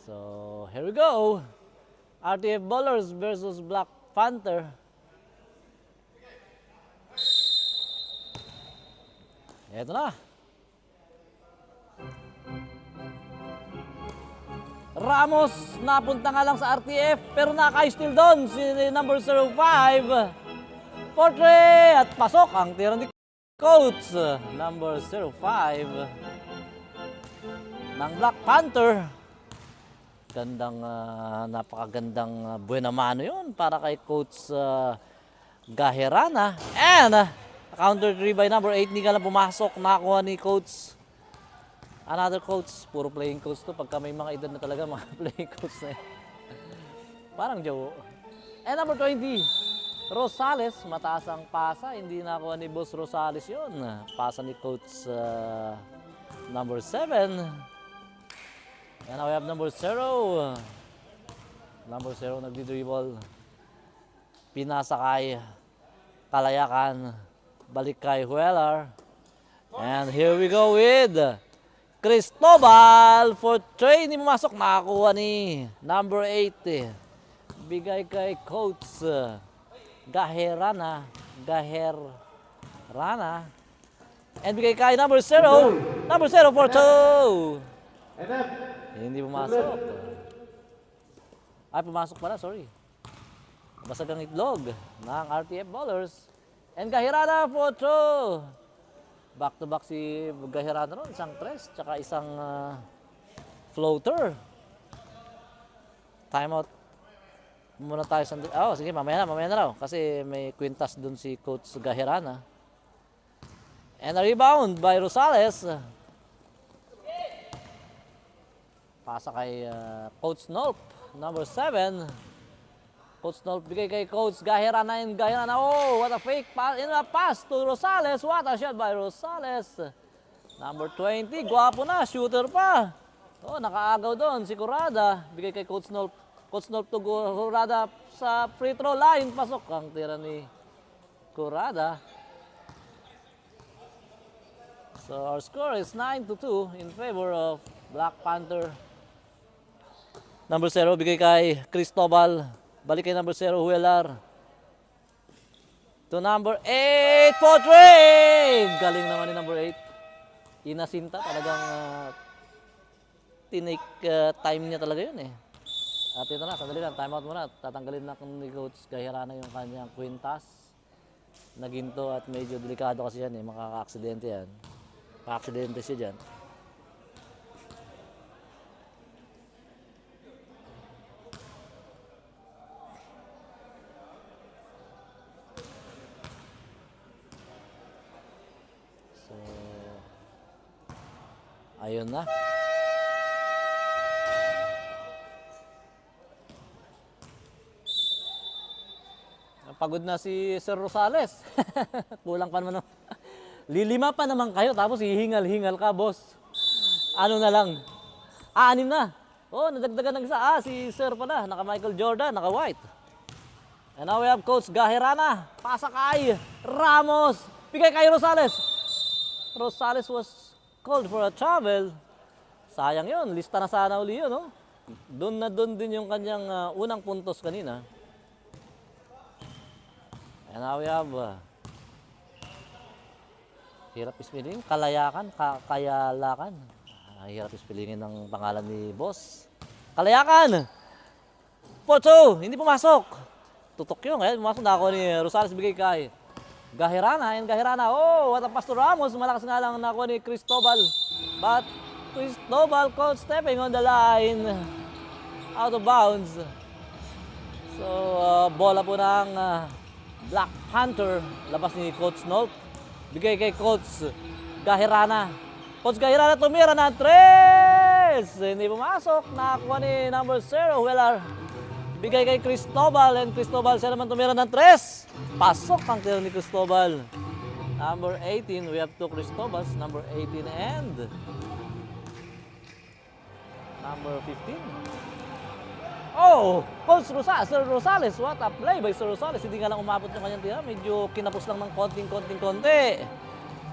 So, here we go. RTF Bowlers versus Black Panther. Ito na. Ramos, napunta nga lang sa RTF, pero naka-steal doon si number 05. Portrait at pasok ang tira ni Coach, number 05 ng Black Panther. Gandang, napakagandang buena mano yun para kay Coach Gaherana. And counter 3 by number 8, hindi ka lang pumasok, nakakuha ni Coach. Another coach, puro playing coach to. Pagka may mga edad na talaga, mga playing coach na yun. Parang Joe. And number 20, Rosales, mataas ang pasa. Hindi nakuha ni Boss Rosales yun. Pasa ni Coach number 7. And now we have number 0. Number 0 nagdi-dribble. Pinasa kay Kalayakan. Balik kay Huelar. And here we go with Cristobal for tray. Hindi pumasok. Nakakuha ni number 8. Bigay kay Coach Gaherana. And bigay kay number 0. Number 0 for 2. Hindi pumasok. Ay, pumasok pala. Sorry. Basag ang itlog ng RTF Bowlers. And Gaherana for 2. Back-to-back si Gaherana ron. Isang tres, tsaka isang floater. Timeout muna tayo. Oh, sige, mamaya na raw. Kasi may kwintas dun si Coach Gaherana. And a rebound by Rosales. Pasa kay Coach Nolp, number 7. Coach Nolp bigay kay Coach Gaherana, and Gaherana, oh, what a fake pass, in a pass to Rosales. What a shot by Rosales. Number 20, gwapo na, shooter pa. Oh, nakaagaw doon si Curada. Bigay kay Coach Nolp. Coach Nolp to Curada sa free throw line. Pasok ang tira ni Curada. So our score is 9-2 in favor of Black Panther. Number 0, bigay kay Cristobal. Balik kay number 0, Huelar. To number 8, Portrait! Galing naman ni number 8. Inasinta, talagang tinake time niya talaga yun eh. At ito na, sandali lang, timeout muna. Tatanggalin na ni Coach Gaherana yung kanyang kwintas. Naginto at medyo delikado kasi yan eh, makaka-aksidente yan. Makaka-aksidente siya dyan. Ayun na. Pagod na si Sir Rosales. Kulang pa naman. Lilima pa naman kayo tapos hihingal-hingal ka, boss. Ano na lang? 6 na. Oh, nadagdagan ng isa. Si Sir pala. Naka Michael Jordan, naka white. And now we have Coach Gaherana. Pasa kay Ramos. Bigay kay Rosales. Rosales was called for a travel. Sayang yun. Lista na sana uli yun, no? Doon na doon din yung kanyang unang puntos kanina. And now we have hirap ispilingin. Kalayakan. Kayalakan. Hirap ispilingin ng pangalan ni Boss. Kalayakan! 4-2. Hindi pumasok. Tutok yun. Kaya pumasok na ako ni Rosales. Bigay kay Gaherana, and Gaherana, oh, what a pass to Ramos. Malakas nga lang nakuha ni Cristobal. But Cristobal caught stepping on the line. Out of bounds. So, bola po ng Black Panther. Labas ni Coach Nolp. Bigay kay Coach Gaherana. Coach Gaherana tumira ng 3. Hindi pumasok. Nakakuha ni number 0, Huelar. Bigay kay Cristobal, and Cristobal siya naman tumira ng 3. Pasok ang tira ni Cristobal. Number 18, we have 2 Cristobals. Number 18 and number 15. Oh, Coach Sir Rosales. What a play by Sir Rosales. Hindi nga lang umabot yung kanyang tira. Medyo kinapos lang ng konting-konti.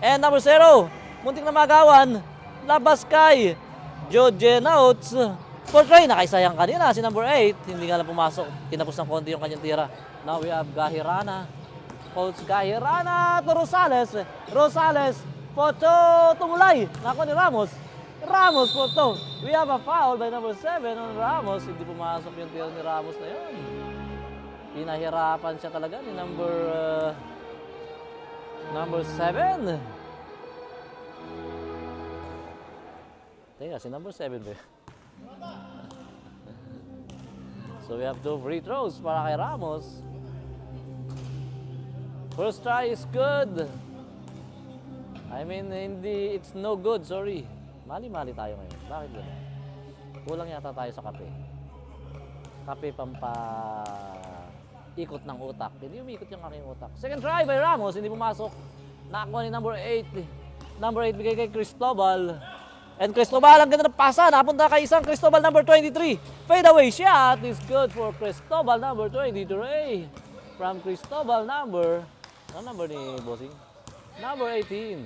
And number 0, muntik na magawan. Labas kay Joe Genouts. Sport try, nakaisayang kanina si number 8. Hindi nga lang pumasok. Kinapos ng konti yung kanyang tira. Now we have Gahirana. Coach Gahirana to Rosales. Rosales, photo, tumulay. Nako ni Ramos. Ramos, photo. We have a foul by number 7 on Ramos. Hindi pumasok yung tira ni Ramos na yun. Pinahirapan siya talaga ni number 7. Teka, si number 7 ba? So we have 2 free throws para kay Ramos. First try is good. I mean, hindi, it's no good, sorry. Mali-mali tayo ngayon. Bakit gano'n? Kulang yata tayo sa kape. Kape ikot ng utak. Hindi umikot yung aking utak. Second try by Ramos, hindi pumasok. Nakakuha ni number 8. Number 8 bigay kay Cristobal. And Cristobal, ang ganda ng pasa. Napunta kay isang Cristobal number 23. Fade away shot is good for Cristobal number 23. From Cristobal number... Ano number ni Bossing? Number 18.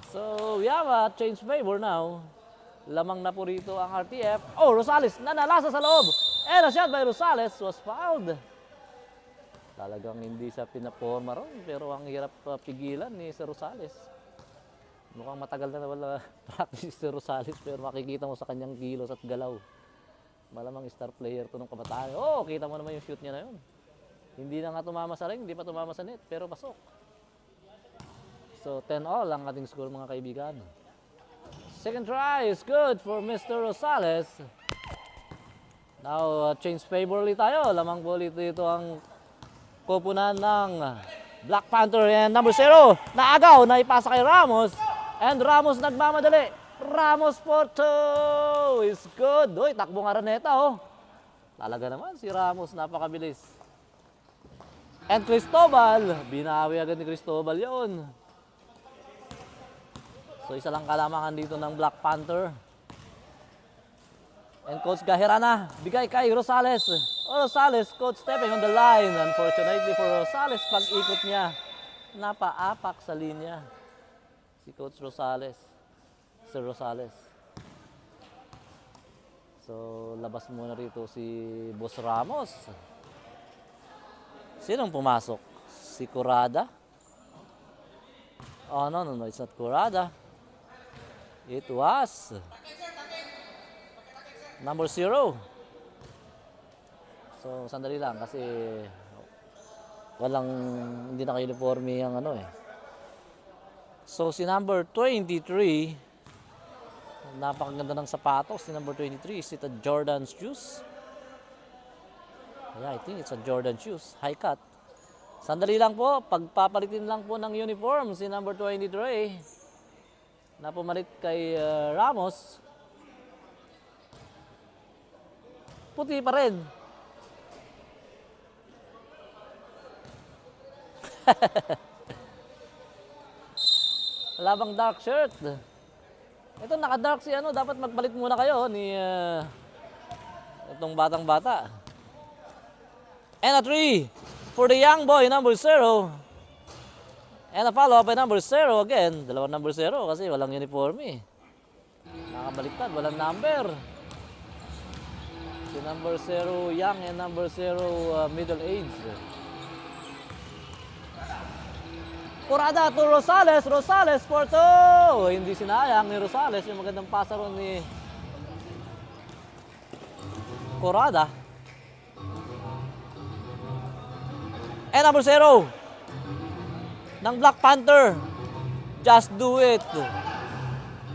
So, we have a change favor now. Lamang na po rito ang RTF. Oh, Rosales, nanalasa sa loob. And a shot by Rosales was fouled. Talagang hindi siya pinaporma ron, pero ang hirap pigilan ni Sir Rosales. Mukhang matagal na wala practice si Rosales, pero makikita mo sa kanyang kilos at galaw. Malamang star player to ng kabataan. Oh, kita mo naman yung shoot niya na yun. Hindi na nga tumama sa ring, hindi pa tumama sa net, pero pasok. So, 10-all ang ating score mga kaibigan. Second try is good for Mr. Rosales. Now, change favor ulit tayo. Lamang po ulit ito ang kupunan ng Black Panther. And number 0, naagaw, naipasa kay Ramos. And Ramos nagmamadali. Ramos for 2 is good. Uy, takbo nga Araneta, oh. Talaga naman si Ramos, napakabilis. And Cristobal, binawi agad ni Cristobal yun. So isa lang kalamangan dito ng Black Panther. And Coach Gahirana, bigay kay Rosales. Oh, Rosales, Coach stepping on the line. Unfortunately for Rosales, pag-ikot niya, napaapak sa linya. Si Coach Rosales, Sir Rosales. So labas muna rito si Boss Ramos. Sinong pumasok? Si Curada? Oh, no, it's not Curada. It was number 0. So, sandali lang kasi hindi naka-uniforme yung ano eh. So, si number 23, napakaganda ng sapatos. Si number 23, is it a Jordan shoes? Yeah, I think it's a Jordan shoes. High cut. Sandali lang po. Pagpapalitin lang po ng uniform si number 23 na pumalit kay Ramos. Puti pa rin. Wala bang dark shirt? Ito naka-dark si ano. Dapat magpalit muna kayo ni itong batang-bata. And a 3 for the young boy, number 0. And a follow-up by number 0 again. Dalawang number 0 kasi walang uniform eh. Nakabaliktad, walang number. Si number 0 young and number 0 middle age. Curada to Rosales. Rosales for 2. Hindi sinayang ni Rosales yung magandang pasaro ni Curada. And number 0 ng Black Panther. Just do it.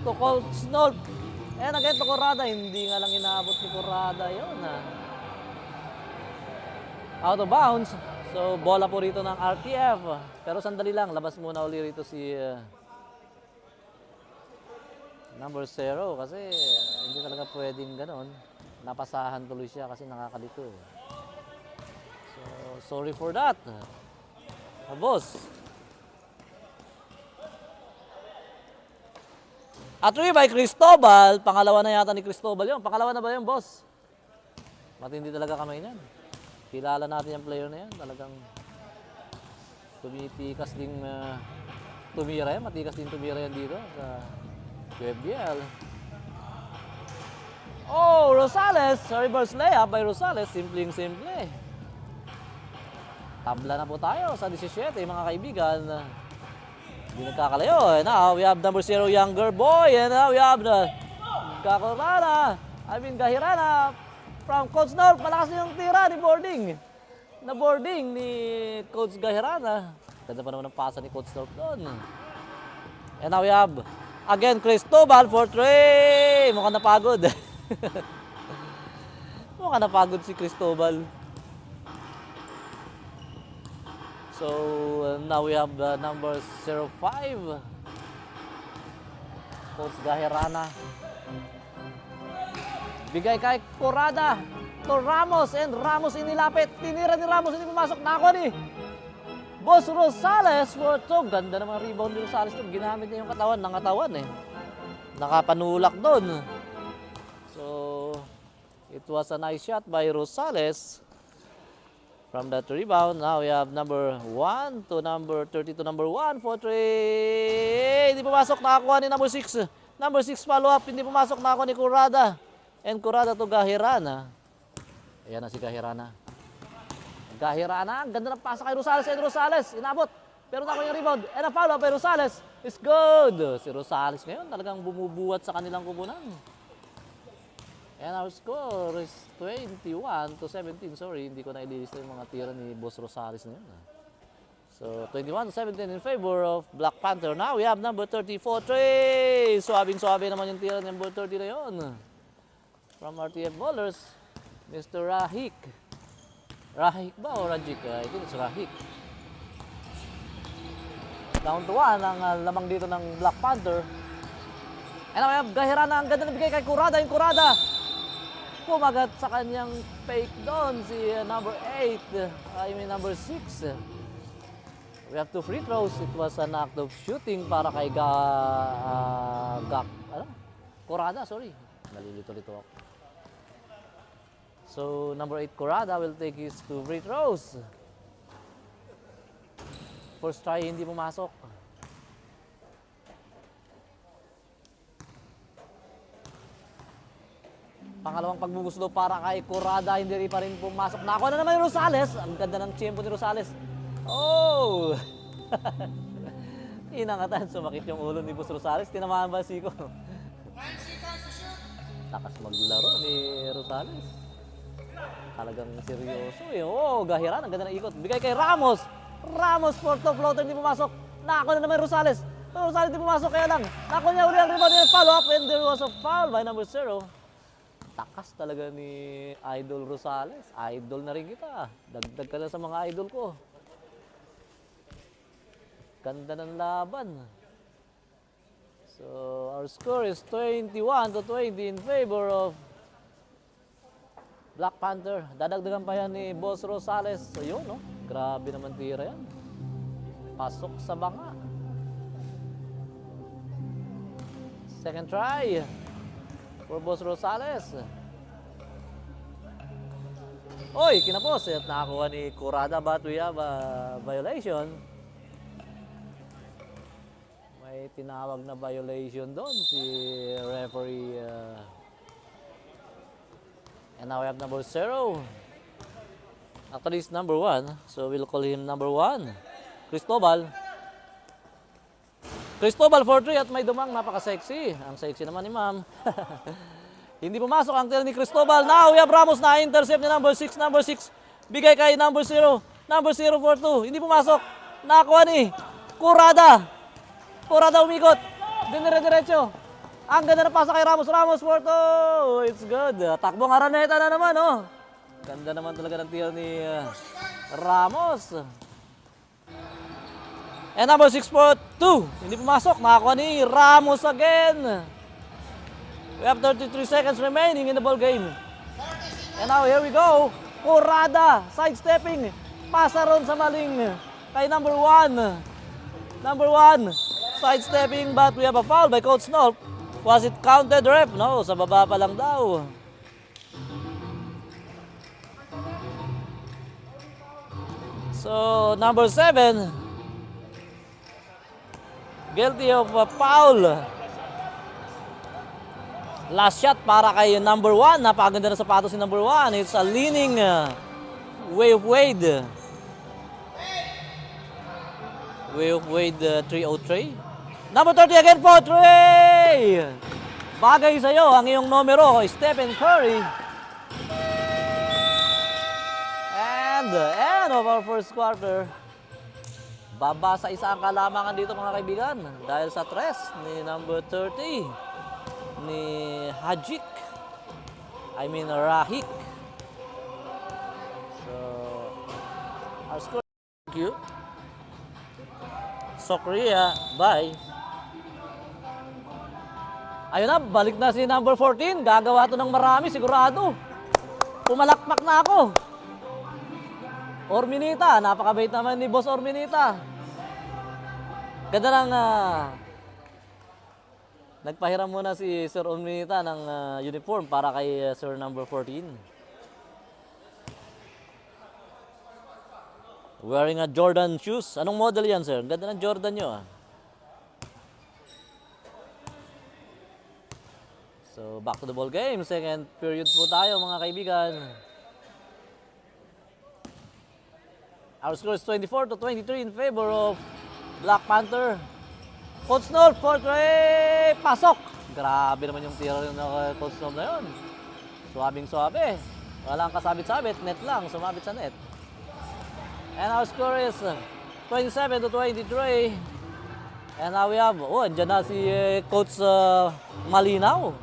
To Coach Snolt. And again to Curada. Hindi nga lang inaabot ni Curada yun. Out of bounds. So, bola po rito ng RTF. Pero sandali lang. Labas muna uli rito si number 0. Kasi hindi talaga pwedeng ganon. Napasahan tuloy siya kasi nakakalito. So, sorry for that. Boss. At 3 by Cristobal. Pangalawa na yata ni Cristobal yun. Pangalawa na ba yun, boss? Matindi talaga kamay niyan. Kilala natin yung player na yan. Talagang tumitikas din tumira yan. Matikas din tumira yan dito sa WBL. Oh, Rosales. Reverse layup by Rosales. Simpleng-simple. Tabla na po tayo sa 17, mga kaibigan. Hindi nagkakalayo. And now, we have number 0, Younger Boy. And now, we have the Gahirana from Coach North. Malakas yung tira ni boarding. Na boarding ni Coach Gahirana. Ganda pa naman ang pasa ni Coach North doon. And now, we have again Cristobal for 3. Mukhang napagod. Mukhang napagod si Cristobal. So, now we have the number 05. Coach Gahirana. Bigay kay Corrada. To Ramos. And Ramos inilapit. Tinira ni Ramos. Hindi pumasok. Nako ni Boss Rosales for 2. Ganda ng mga rebound ni Rosales. Ginamit niya yung katawan ng katawan eh. Nakapanulak doon. So, it was a nice shot by Rosales. From that rebound, now we have number 1 to number 30 to number 1 for 3. Hindi pumasok, nakakuha ni number 6. Number 6 follow up, hindi pumasok, nakakuha ni Corrada. And Corrada to Gahirana. Ayan na si Gahirana. Gahirana, ang ganda ng pasa kay Rosales. And Rosales, inabot. Pero nakuha yung rebound. And a follow up by Rosales. It's good. Si Rosales ngayon talagang bumubuhat sa kanilang kubunan. And our score is 21 to 17. Sorry, hindi ko na ililista yung mga tira ni Boss Rosales na yun. So, 21 to 17 in favor of Black Panther. Now, we have number 34, 3. Suabing-suabe naman yung tira ng number 30 na yun. From RTF Bowlers, Mr. Rahik. Rahik ba o Rajik? I think it's Rahik. Down to 1 ang lamang dito ng Black Panther. And now, we have Gahirana. Ang ganda na bigay kay Corrada. Yung Corrada. Pumagat sa kanyang fake doon si number 8, number 6. We have 2 free throws. It was an act of shooting para kay Corrada, sorry. Nalilito-lito ako. So, number 8, Corrada will take his 2 free throws. First try, hindi pumasok. Pangalawang pagbubuslo para kay Corrada, hindi rin pa rin pumasok. Nakuha na naman yung Rosales. Ang ganda ng tiyempo ni Rosales. Oh! Inangatan, sumakit yung ulo ni Boss Rosales. Tinamaan ba siko? Takas maglaro ni Rosales. Talagang seryoso eh. Oh, Gahiran, ang ganda ng ikot. Bigay kay Ramos. Ramos for top floater, hindi pumasok. Nakuha na naman yung Rosales. Rosales hindi pumasok, kaya lang. Nakuha niya uli ang rebound niya. Follow up and there was a foul by number 0. Takas talaga ni Idol Rosales. Idol na rin kita. Dagdag ka na sa mga idol ko. Ganda ng laban. So, our score is 21 to 20 in favor of Black Panther. Dadagdagan pa yan ni Boss Rosales. So, yun, no? Grabe naman tira yan. Pasok sa banga. Second try for Boss Rosales. Oy, kinapos. At nakakuha ni Corrada, but we have a violation. May tinawag na violation doon si referee. And now we have number 0. Actually, it's number 1. So we'll call him number 1. Cristobal. Cristobal for 3 at may dumang, napaka-sexy. Ang sexy naman ni ma'am. Hindi pumasok ang tira ni Cristobal. Now we have Ramos na intercept ni number 6. Number 6. Bigay kay number 0. Number 0 for 2. Hindi pumasok. Nakakuha ni Corrada. Corrada umikot. Dinire-diretso. Ang ganda na pasa kay Ramos. Ramos for 2. It's good. Takbong Araneta na naman, oh. Ganda naman talaga ng tira ni Ramos. And number 6 for 2. Hindi pumasok. Nakakuha ni Ramos again. We have 33 seconds remaining in the ball game. And now here we go. Corrada sidestepping. Pasa ron sa maling kay number 1. Number 1 sidestepping, but we have a foul by Coach North. Was it counted, ref? No, sa baba pa lang daw. So, number 7, guilty of a foul. Last shot para kay number 1. Napakaganda na sapatos ni number 1. It's a leaning Way of Wade. Way of Wade 303. Number 30 again po, Trey! Bagay sa'yo ang iyong numero, Stephen Curry. And the end of our first quarter. Babasa isa ang kalamangan dito mga kaibigan. Dahil sa tres ni number 30. Ni Rahik. So, our score. Thank you. So, Korea, bye. Ayun na, balik na si number 14. Gagawa to ng marami, sigurado. Pumalakpak na ako. Orminita, napakabait naman ni Boss Orminita. Ganda ng nagpahiram muna si Sir Orminita ng uniform para kay Sir number 14. Wearing a Jordan shoes. Anong model yan, sir? Ganda ng Jordan nyo, ah. So, back to the ball game. Second period po tayo, mga kaibigan. Our score is 24-23 in favor of Black Panther. Coach North for Trey. Pasok! Grabe naman yung tira ng Coach North na yun. Suwabing-suwabe. Walang kasabit-sabit. Net lang. Sumabit sa net. And our score is 27-23. And now we have, andyan na si Coach Malinaw.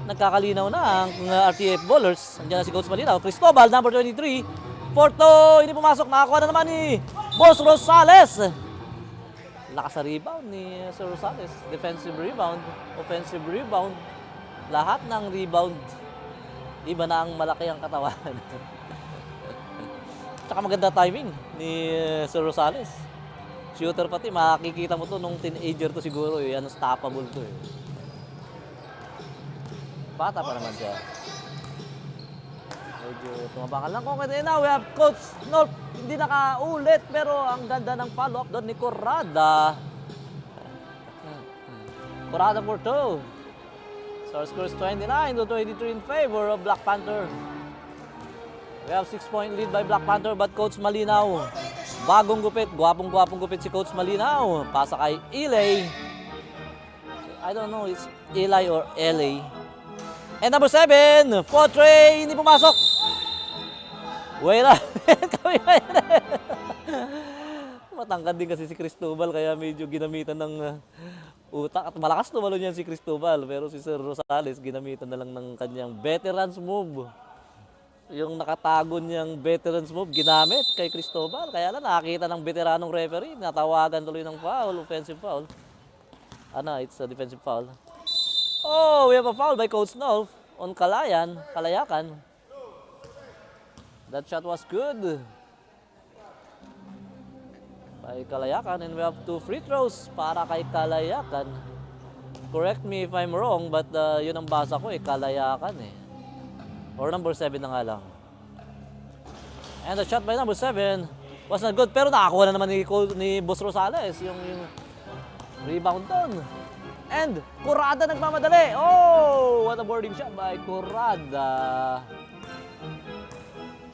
Nagkakalinaw na ang RTF bowlers. Andyan na si Coach Malinaw. Cristobal, number 23. Porto, hindi pumasok. Nakakuha na naman ni Boss Rosales. Lakas sa rebound ni Sir Rosales. Defensive rebound, offensive rebound. Lahat ng rebound. Iba na ang malaki ang katawan. Tsaka maganda timing ni Sir Rosales. Shooter pati, makikita mo to nung teenager to siguro. Unstoppable to eh. Bata pa naman siya. Medyo tumabangan lang. Kung na, we have Coach North. Hindi nakaulit pero ang ganda ng follow-up doon ni Corrada. Corrada for 2. So our score is 29-23 in favor of Black Panther. We have 6-point lead by Black Panther but Coach Malinaw. Bagong gupit, gwapong gupit si Coach Malinaw. Pasa kay Eli. I don't know, it's Eli or LA. And number 7, Trey, hindi pumasok. Wait lang. Matangkad din kasi si Cristobal kaya medyo ginamitan ng utak. At malakas tumalon yan si Cristobal. Pero si Sir Rosales ginamitan na lang ng kanyang veterans move. Yung nakatago niyang veterans move ginamit kay Cristobal. Kaya lang nakakita ng veteranong referee. Natawagan tuloy ng foul, offensive foul. It's a defensive foul. Oh, we have a foul by Coach North on Kalayakan. That shot was good by Kalayakan and we have 2 free throws para kay Kalayakan. Correct me if I'm wrong but yun ang basa ko Kalayakan eh. Or number 7 na nga lang. And the shot by number 7 was not good pero nakakuha na naman ni Boss Rosales yung rebound doon. And Corrada nagmamadali. Oh, what a boarding shot by Corrada.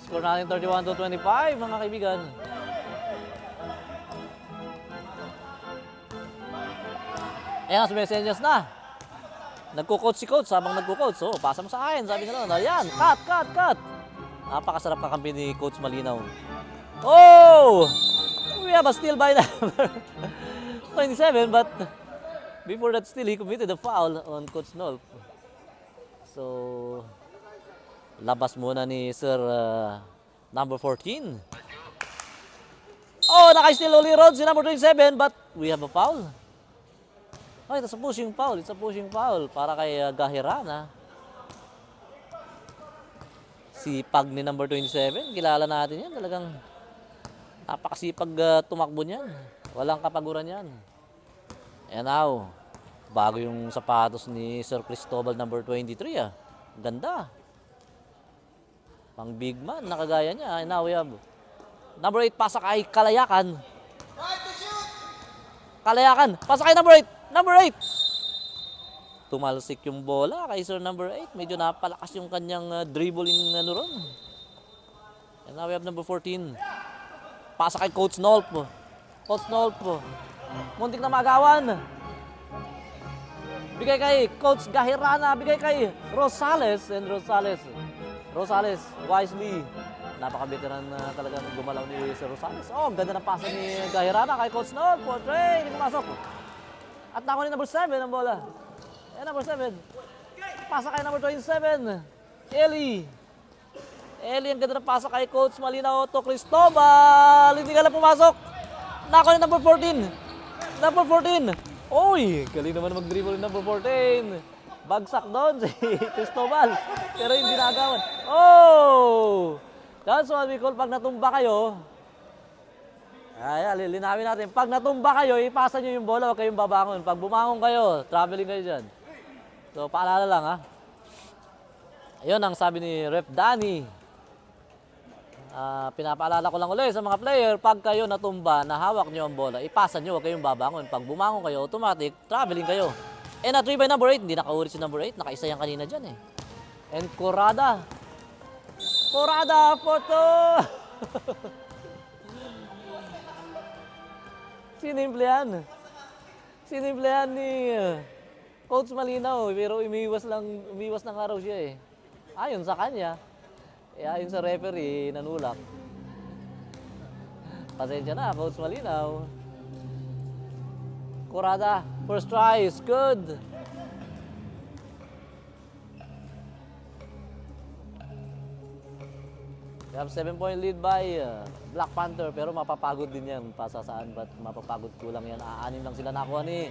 Score natin 31-25 mga kaibigan. Ayan, sumesenyas na. Nagko-coach si Coach habang nagko-coach. So, pasa mo sa akin. Sabi nila, ayan, cut. Napakasarap kakampi ni Coach Malinaw. Oh! We have a steal by number 27 but before that steal, he committed a foul on Coach North. So, labas muna ni Sir number 14. Oh, naka-steal ulit si number 27 but we have a foul. Oh, it's a pushing foul. It's a pushing foul para kay Gahirana. Sipag ni number 27. Kilala natin yan. Talagang napakasipag tumakbo niyan. Walang kapaguran yan. And now, bago yung sapatos ni Sir Cristobal number 23 Ganda. Pang big man, nakagaya niya. And now we have number 8, pasa kay Kalayakan. Kalayakan, pasa kay number 8. Number 8. Tumalsik yung bola kay Sir number 8. Medyo napalakas yung kanyang dribbling ron. And now we have number 14. Pasa kay Coach Nolp. Coach Nolp. Muntik na magawan. Bigay kay Coach Gahirana. Bigay kay Rosales. And Rosales wisely. Napaka-veteran na talagang gumalaw ni Sir Rosales. Oh, ganda ng pasa ni Gahirana kay Coach Nolp. Portray, hindi pumasok. At nakuha ni number 7 ang bola. Eh, number 7. Pasa kay number 27. Eli, ang ganda ng pasa kay Coach Malinaw to Cristobal. Hindi ka lang pumasok. Nakuha ni number 14. Number 14. Oy, galing naman mag-dribble ni number 14. Bagsak doon si Cristobal. Pero hindi nagawan. Oh! That's what we call pag natumba kayo. Ay, linawin natin. Pag natumba kayo, ipasa nyo yung bola, huwag kayong babangon. Pag bumangon kayo, traveling kayo dyan. So, paalala lang ha. Ayun ang sabi ni Ref Danny. Pinapaalala ko lang ulit sa mga player, pag kayo natumba, nahawak nyo ang bola, ipasa nyo, huwag kayong babangon. Pag bumangon kayo, automatic, traveling kayo. And na 3 by number 8, hindi nakaulit si number 8, nakaisa yan kanina dyan eh. And Corrada. Corrada, photo! Sinimplehan. Sinimplehan ni Coach Malinaw, pero umiwas ng araw siya eh. Ayon sa kanya, ayon sa referee, nanulak. Pasensya na, Coach Malinaw. Corrada, first try is good. We have 7-point lead by Black Panther, pero mapapagod din yan. Pasasaan ba't mapapagod, kulang yan. Aanim lang sila nakuha ni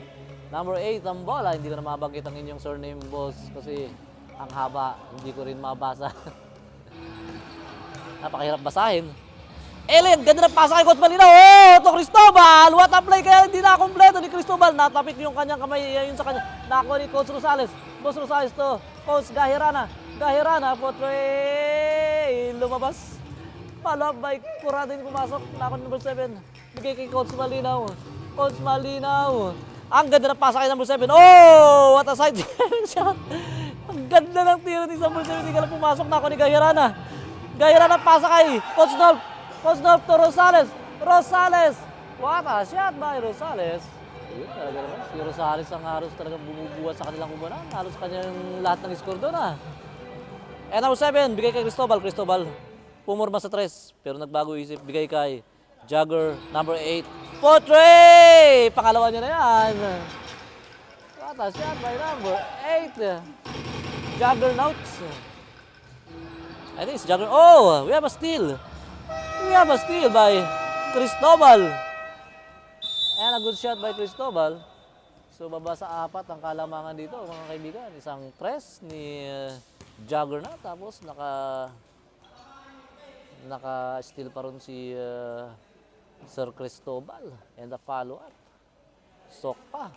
number 8 ang bola. Hindi ko na mabanggit ang inyong surname, boss, kasi ang haba, hindi ko rin mabasa. Napakahirap basahin. Ellen, ganda ng pasa kay Coach Malinaw. Oh, to Cristobal! What a play, kaya hindi na kompleto ni Cristobal. Natapik yung kanyang kamay, yun sa kanya. Nakuha ni Coach Rosales. Boss Rosales to. Coach Gahirana. Gahirana, potray. Lumabas. Follow up by Corrada, hindi pumasok. Nakuha ni number 7. Bigay kay Coach Malinaw. Coach Malinaw. Ang ganda ng pasa kay number 7. Oh, what a side shot. Ang ganda ng tiro ni number 7. Hindi ka lang pumasok. Nakuha ni Gahirana. Gahirana pasa kay Coach Nolp. Coach Nolp to Rosales. Rosales. What a shot by Rosales. Ayun, talaga naman. Si Rosales ang halos talagang bumubuhat sa kanilang kumanan. Halos kanyang lahat ng score doon ah. And number 7, bigay kay Cristobal. Cristobal, pumurma sa 3. Pero nagbago isip, bigay kay Jagger, number 8. Portray! Pangalawa niya na yan. What a shot by number 8. Juggernauts. I think it's Jagger. Oh, we have a steal. We have a steal by Cristobal. And a good shot by Cristobal. So baba sa 4 ang kalamangan dito mga kaibigan. Isang 3 ni Juggernaut. Tapos naka-steal pa rin si Sir Cristobal. And the follow-up. Sok pa.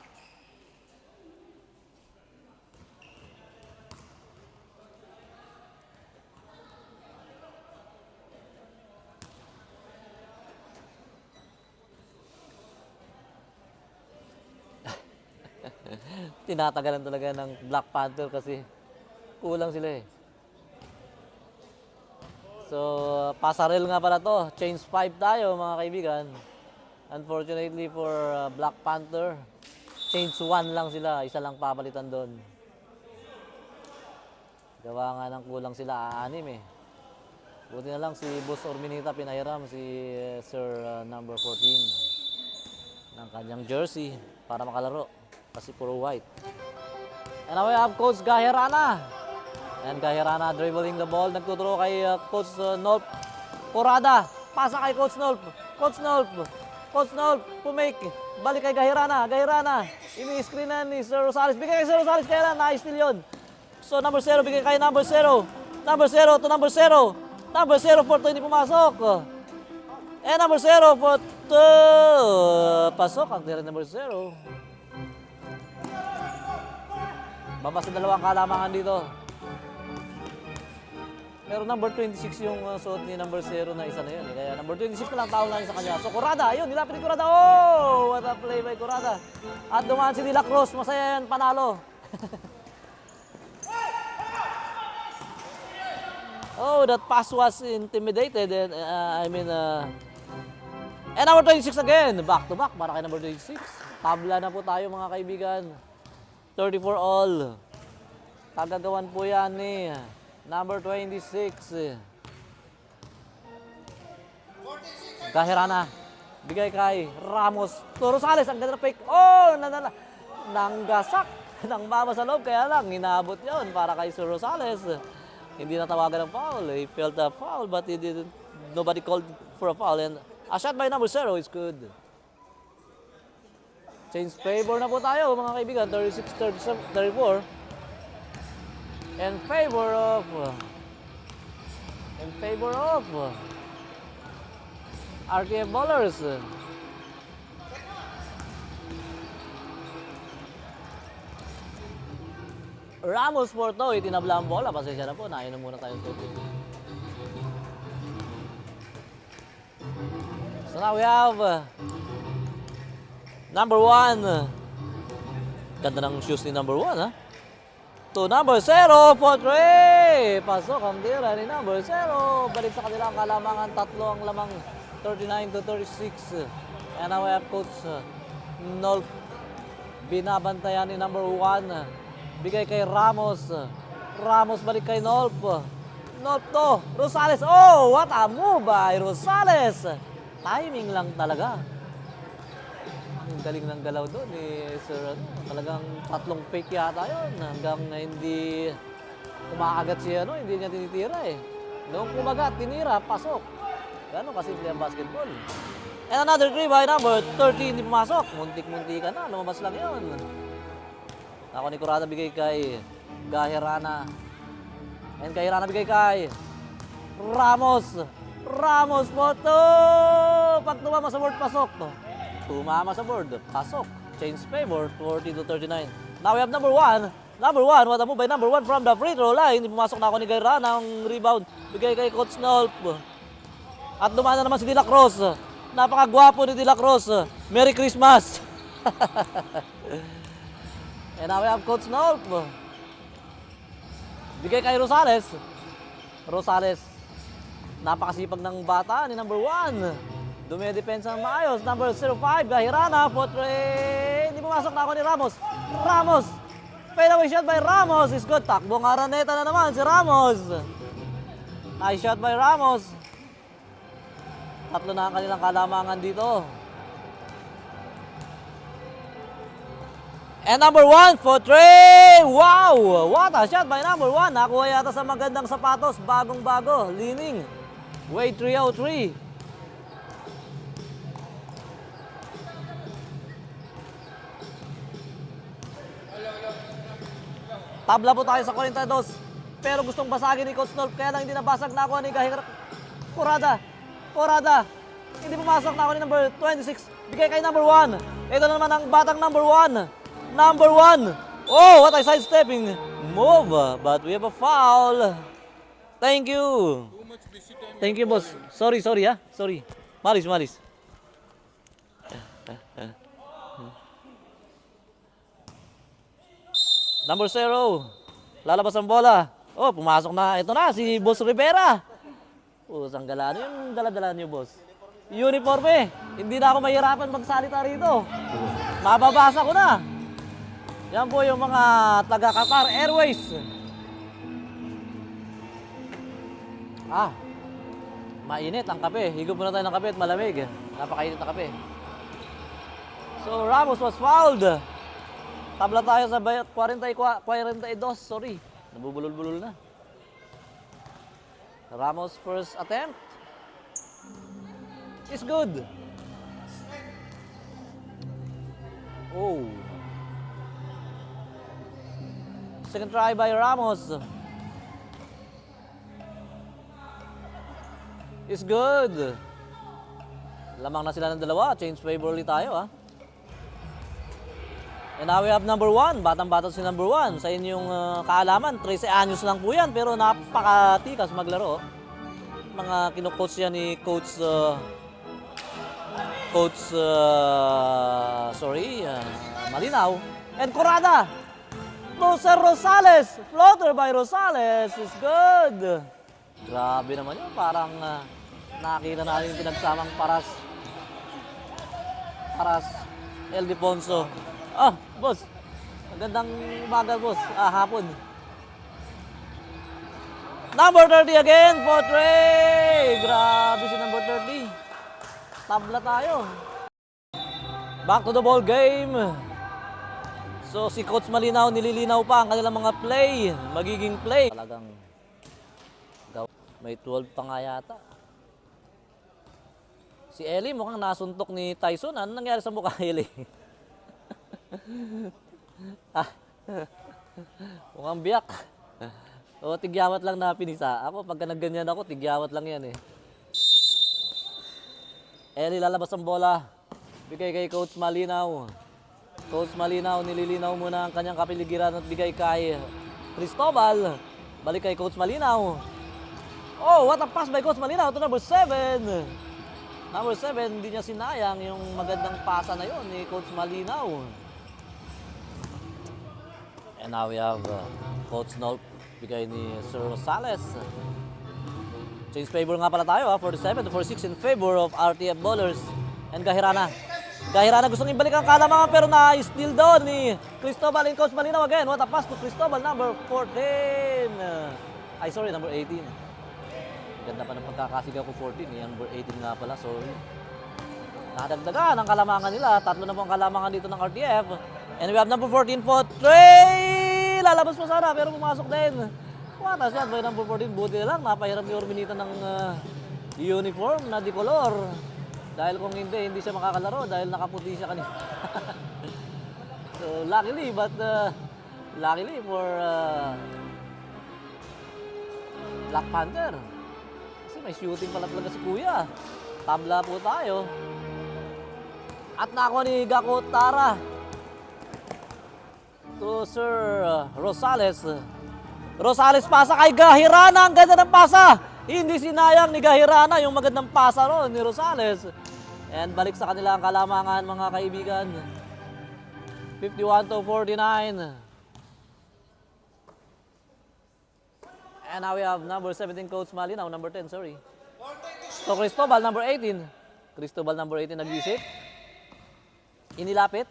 Tinatagalan talaga ng Black Panther kasi kulang sila eh. So, pasarel nga pala to. Change 5 tayo mga kaibigan. Unfortunately for Black Panther, change 1 lang sila. Isa lang papalitan doon. Gawa nga ng kulang sila, 6 eh. Buti na lang si Boss Orminita pinahiram si Sir number 14 ng kanyang jersey para makalaro. Kasi puro white. And now we have Coach Gahirana. And Gahirana dribbling the ball. Nagtuturo kay Coach Nolp. Corrada. Pasa kay Coach Nolp. Coach Nolp. Coach Nolp. Pumake. Balik kay Gahirana. Gahirana. Ini-screen na ni Sir Rosales. Bigay kay Sir Rosales. Kaya na. Na-steal yun. So number 0. Bigay kay number 0. Number 0 to number 0. Number 0 for 2. Hindi pumasok. And number 0 for 2. Pasok. Ang tira number 0. Baba sa dalawang kalamangan dito. Pero number 26 yung suot ni number 0 na isa na yun. Kaya number 26 na lang tao lang sa kanya. So Corrada, ayun, nilapit ni Corrada. Oh, what a play by Corrada. At dumaan si De La Cruz, masaya yan, panalo. Oh, that pass was intimidated. And, and number 26 again. Back to back para kay number 26. Tabla na po tayo mga kaibigan. 34 all. Kagagawan po yan ni number 26. Kahirana. Bigay kay Ramos. To Rosales. Ang ganda na fake. Oh! Nanggasak. Nang mama sa loob. Kaya lang, hinabot yon para kay Sir Rosales. Hindi natawagan ng foul. He felt a foul but he didn't. Nobody called for a foul. And a shot by number 0 is good. Change favor na po tayo mga kaibigan. 36-34. In favor of RTF Ballers. Ramos for to, itinabla ang bola. Pasensya na po, nainom muna tayo. So now we have number 1. Ganda ng shoes ni number 1, ha? To number 0 for 3. Pasok ang tira ni number 0. Balik sa kanilang kalamangan. Tatlo ang lamang 39-36. And now we have Coach Nolp. Binabantayan ni number 1. Bigay kay Ramos. Ramos balik kay Nolp. Nolp to. Rosales. Oh, what a move by Rosales. Timing lang talaga. Ang galing ng galaw doon ni Sir. Talagang tatlong fake yata yun. Hanggang na hindi kumakagat siya, hindi niya tinitira eh. Noong kumagat, tinira, pasok. Gano'n kasimple ang basketball. And another 3 by number 13, hindi pumasok. Muntik-munti ka na, lumabas lang yun. Ako ni Curada bigay kay Gahirana. And Gahirana bigay kay Ramos. Ramos po to! Pag tumama sa board, pasok. Tumama sa board, pasok. Change favor, 40-39. Now we have number 1. Number 1, what a move by number 1 from the free throw line. Hindi pumasok na ako ni Gahirana. Ang rebound, bigay kay Coach Nolp. At dumana naman si De La Cruz. Napakagwapo ni De La Cruz. Merry Christmas! And now we have Coach Nolp. Bigay kay Rosales. Rosales. Napakasipag ng bata ni number 1. Dumidepensa ng maayos. Number 05, Gahirana. For 3. Hindi pumasok na ako ni Ramos. Ramos. Fadeaway shot by Ramos. Is good. Takbo ng Araneta na naman si Ramos. Nice shot by Ramos. Tatlo na ang kanilang kalamangan dito. And number 1 for 3. Wow! What a shot by number 1. Nakuha yata sa magandang sapatos. Bagong-bago. Leaning. Way 303. Tabla po tayo sa 42. Pero gustong basagin ni Coach Nolp. Kaya lang hindi nabasag na ako ni Curada. Curada. Hindi pumasok na ako ni number 26. Bigay kay number 1. Ito na naman ang batang number 1. Number 1. Oh, what a sidestepping move. But we have a foul. Thank you. Thank you, boss. Sorry ha. Sorry. Malis. Number 0. Lalabas ang bola. Oh, pumasok na. Ito na, si Boss Rivera. Sang gala. Ano yung dala-dala niyo, boss? Uniforme. Hindi na ako mahirapan magsalita rito. Mababasa ko na. Yan po yung mga taga-Qatar Airways. Mainit ang kape. Higop muna tayo ng kape at malamig. Napakainit na kape. So, Ramos was fouled. Tabla tayo sa 42. Sorry. Nabubulol-bulol na. Ramos' first attempt is good. Oh. Second try by Ramos. Is good. Lamang na sila ng dalawa. Change favorably tayo, And now we have number 1. Batang-bata si number 1. Sa inyong kaalaman, 13 anyos lang po yan. Pero napakatikas maglaro. Mga kino-coach yan ni Coach Malinaw. And Curada. to Sir Rosales. Floater by Rosales is good. Grabe naman yun. Parang nakita natin yung pinagsamang Paras. Ildefonso. Boss. Magandang umaga, boss. Hapon. Number 30 again, Potre. Grabe si number 30. Tabla tayo. Back to the ball game. So si Coach Malinaw, nililinaw pa ang kanilang mga play. Magiging play. Talagang may 12 pa nga yata. Si Eli mukhang nasuntok ni Tyson. Ano nangyari sa mukha, Eli? Mukhang biyak. O, tigyawat lang na pinisa. Ako, pagka nagganyan ako, tigyawat lang yan eh. Eli lalabas ang bola. Bigay kay Coach Malinaw. Coach Malinaw, nililinaw muna ang kanyang kapiligiran at bigay kay Cristobal. Balik kay Coach Malinaw. Oh, what a pass by Coach Malinaw to number 7. Number 7, hindi niya sinayang yung magandang pasa na yon ni Coach Malinaw. And now we have Coach Nolp, bigay ni Sir Rosales. Change favor nga pala tayo, 47 to 46 in favor of RTF Bowlers. And Gahirana. Gahirana gustong ibalik ang kalamangan pero na-steal doon ni Cristobal and Coach Malinaw again. What a pass to Cristobal, number 14. Number 18. Ganda pa ng pagkakasigaw ko, 14. Number 18 nga pala, sorry. Nadagdagan ang kalamangan nila. 3 na po ang kalamangan dito ng RTF. And we have number 14 po, Trey! Lalabas pa sana pero pumasok din. What a shot by number 14. Buti na lang, napahiram ni Orminita ng uniform na dicolor. Dahil kung hindi siya makakalaro dahil nakaputi siya kanina. So luckily for Black Panther. Kasi may shooting pala talaga si Kuya. Tabla po tayo. At nako ni Gako Tara to Sir Rosales. Rosales pasa kay Gahirana. Ang ganda ng pasa. Hindi sinayang ni Gahirana yung magandang pasa ron ni Rosales. And balik sa kanila ang kalamangan, mga kaibigan. 51 to 49. And now we have number 17, Coach Malinaw. Number 10, sorry. So Cristobal, number 18. Cristobal, number 18, nag-visit. Inilapit.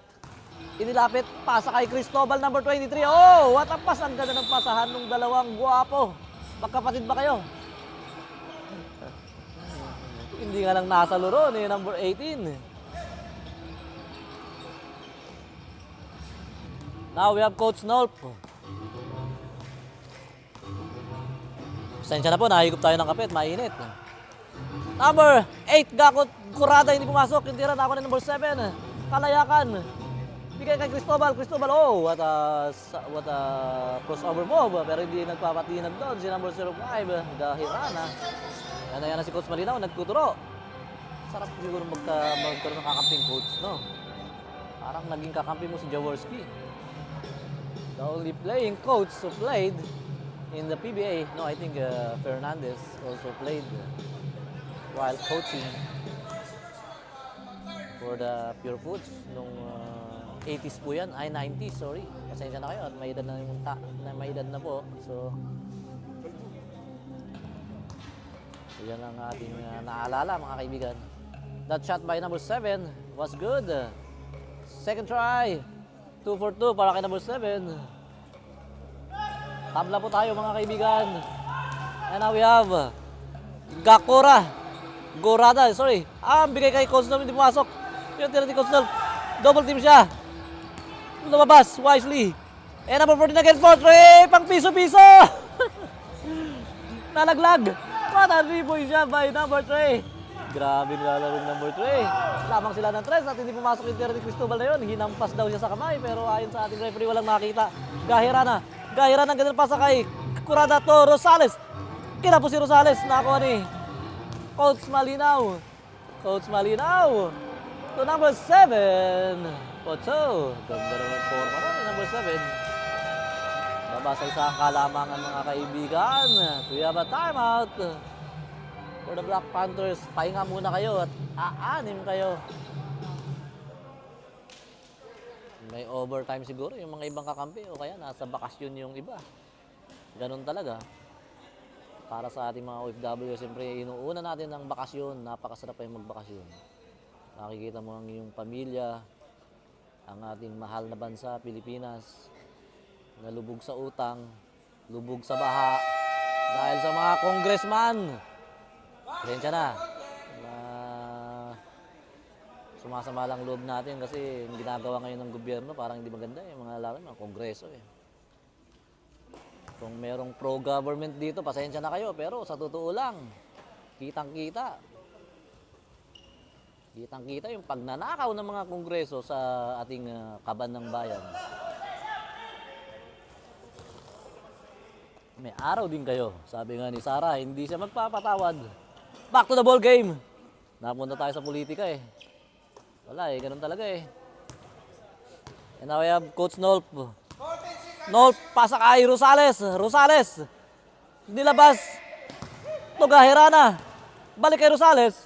Pasa kay Cristobal, number 23. Oh, what a pass. Ang ganda ng pasahan ng dalawang guwapo. Magkapatid ba kayo? Hindi nga lang nasa laro ni number 18. Now we have Coach Nolp. Pasensya na po, nahigop tayo ng kapit, mainit. Number 8, Gakot Curada, hindi pumasok. Hindi rin ako na number 7. Kalayakan. Bigay kay Cristobal. Oh, what a crossover move. Pero hindi nagpapatinag doon si number 05, Gahirana. Yan na si Coach Malinaw, nagtuturo. Sarap siguro magkaroon ng kakamping coach, no? Parang naging kakampi mo si Jaworski. The only playing coach who played in the PBA, no, I think Fernandez also played while coaching for the Pure Foods nung 80s po yan, ay 90s, sorry. Pasensya na kayo at may edad na po. So, yan ang ating naalala, mga kaibigan. That shot by number 7 was good. Second try. 2 for 2 para kay number 7. Tabla po tayo, mga kaibigan. And now we have Gorada, sorry. Bigay kay Coach Nolp, hindi pumasok. Yung tira ni Coach Nolp. Double team siya. Lumabas, wisely. And number 14 again for Trey. Pang piso-piso. Nalaglag. What a reboy siya by number 3. Grabe nilalaro ng number 3. Lamang sila ng 3 at hindi pumasok yung tira ni Cristobal na yun. Hinampas daw siya sa kamay pero ayon sa ating referee walang nakita. Gahirana ang ganda pa sa kay Curada to Rosales. Kinapo si Rosales. Nakuha ni Coach Malinaw. To number 7. Pocho. Ganda naman forma ron. Number 7. Babasa isa ang kalamangan, mga kaibigan. We have a timeout for the Black Panthers. Pahinga muna kayo at aanim kayo. May overtime siguro yung mga ibang kakampi o kaya nasa bakasyon yung iba. Ganun talaga. Para sa ating mga OFW, siyempre inuuna natin ang bakasyon. Napakasarap pa yung magbakasyon. Nakikita mo ang iyong pamilya, ang ating mahal na bansa, Pilipinas, na lubog sa utang, lubog sa baha, dahil sa mga congressman. Pasensya na. Sumasama lang loob natin kasi yung ginagawa ngayon ng gobyerno parang hindi maganda yung mga lalo ng kongreso eh. Kung merong pro-government dito, pasensya na kayo, pero sa totoo lang, kitang-kita. Kitang-kita yung pagnanakaw ng mga kongreso sa ating kaban ng bayan. May araw din kayo. Sabi nga ni Sarah, hindi siya magpapatawad. Back to the ball game. Napunta tayo sa politika eh. Wala eh, ganun talaga eh. And now we have Coach Nolp. Nolp, pasa kay Rosales. Rosales. Nilabas. Tugahirana. Balik kay Rosales.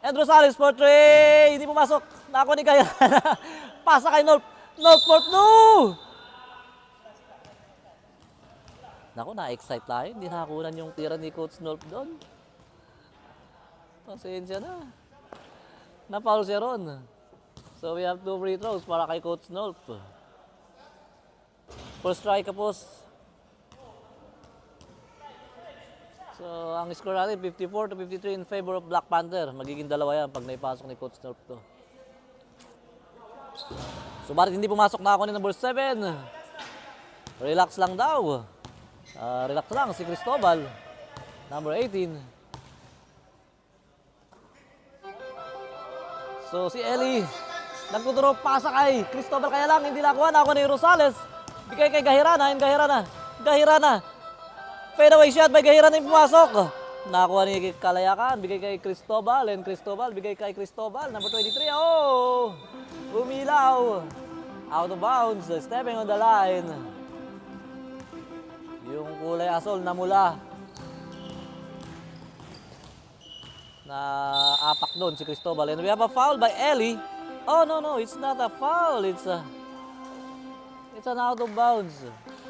And Rosales for 3. Hindi pumasok. Nako ni Gahirana. Pasa kay Nolp. Nolp for 2. Naku, na-excite tayo. Hindi nakakunan yung tira ni Coach Nolp doon. Pasensya na. Na-foul siya ron. So we have 2 free throws para kay Coach Nolp. First strike kapos. So ang score natin 54-53 in favor of Black Panther. Magiging dalawa yan pag naipasok ni Coach Nolp to. Subalit hindi pumasok na ako ni number 7. Relax lang daw. Relax lang si Cristobal. Number 18. So si Eli. Nagtuturo pasa kay Cristobal kaya lang hindi nakuha na ako ni Rosales. Bigay kay Gahirana and Gahirana. Gahirana. Fade away shot by Gahirana yung pumasok. Nakuha ni Kalayakan. Bigay kay Cristobal and Cristobal. Bigay kay Cristobal. Number 23. Oh! Umilaw. Out of bounds. Stepping on the line. Yung kulay asol na mula. Na apak doon si Cristobal. And we have a foul by Eli. Oh no, it's not a foul. It's an out of bounds.